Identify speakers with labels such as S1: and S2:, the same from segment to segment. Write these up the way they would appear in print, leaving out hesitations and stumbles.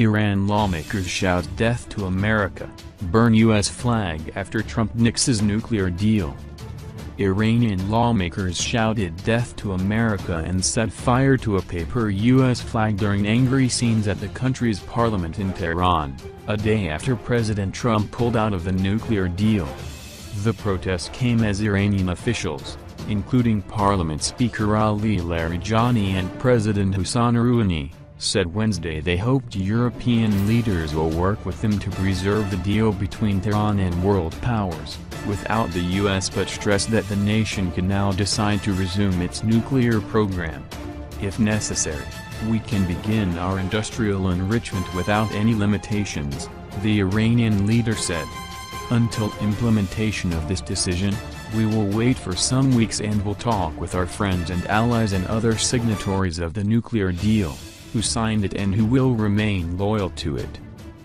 S1: Iran lawmakers shout death to America, burn U.S. flag after Trump nixes nuclear deal. Iranian lawmakers shouted death to America and set fire to a paper U.S. flag during angry scenes at the country's parliament in Tehran, a day after President Trump pulled out of the nuclear deal. The protest came as Iranian officials, including Parliament Speaker Ali Larijani and President Hassan Rouhani, said Wednesday they hoped European leaders will work with them to preserve the deal between Tehran and world powers, without the U.S. but stressed that the nation can now decide to resume its nuclear program. If necessary, we can begin our industrial enrichment without any limitations, the Iranian leader said. Until implementation of this decision, we will wait for some weeks and will talk with our friends and allies and other signatories of the nuclear deal, who signed it and who will remain loyal to it.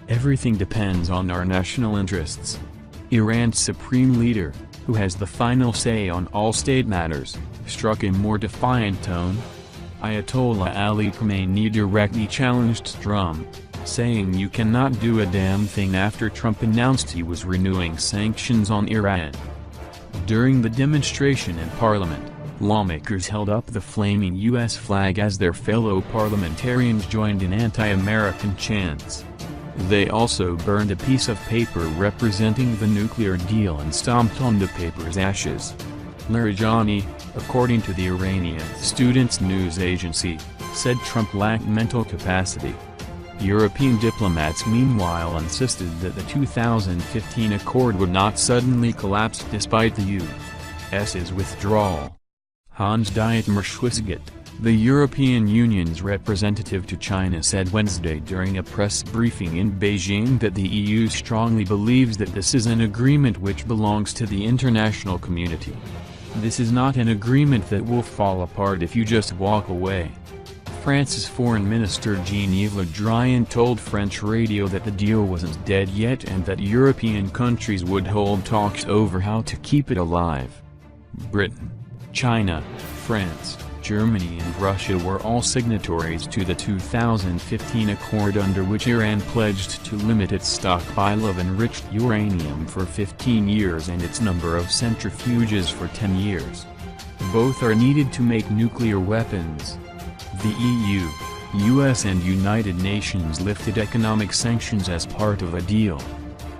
S1: Everything depends on our national interests. Iran's supreme leader, who has the final say on all state matters, struck a more defiant tone. Ayatollah Ali Khamenei directly challenged Trump, saying you cannot do a damn thing after Trump announced he was renewing sanctions on Iran. During the demonstration in Parliament, lawmakers held up the flaming U.S. flag as their fellow parliamentarians joined in anti-American chants. They also burned a piece of paper representing the nuclear deal and stomped on the paper's ashes. Larijani, according to the Iranian students' news agency, said Trump lacked mental capacity. European diplomats meanwhile insisted that the 2015 accord would not suddenly collapse despite the U.S.'s withdrawal. Hans-Dieter Merschwisget, the European Union's representative to China, said Wednesday during a press briefing in Beijing that the EU strongly believes that this is an agreement which belongs to the international community. This is not an agreement that will fall apart if you just walk away. France's Foreign Minister Jean-Yves Le Drian told French radio that the deal wasn't dead yet and that European countries would hold talks over how to keep it alive. Britain, China, France, Germany and Russia were all signatories to the 2015 accord, under which Iran pledged to limit its stockpile of enriched uranium for 15 years and its number of centrifuges for 10 years. Both are needed to make nuclear weapons. The EU, US and United Nations lifted economic sanctions as part of a deal.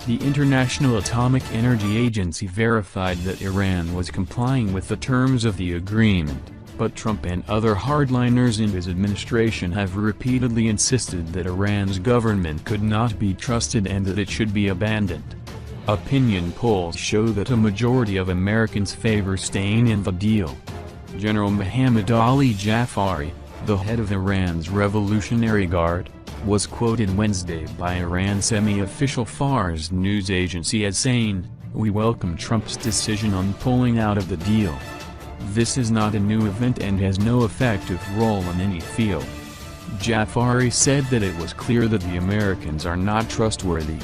S1: The International Atomic Energy Agency verified that Iran was complying with the terms of the agreement, but Trump and other hardliners in his administration have repeatedly insisted that Iran's government could not be trusted and that it should be abandoned. Opinion polls show that a majority of Americans favor staying in the deal. General Mohammad Ali Jafari, the head of Iran's Revolutionary Guard, was quoted Wednesday by Iran's semi-official Fars news agency as saying, "We welcome Trump's decision on pulling out of the deal. This is not a new event and has no effective role in any field." Jafari said that it was clear that the Americans are not trustworthy.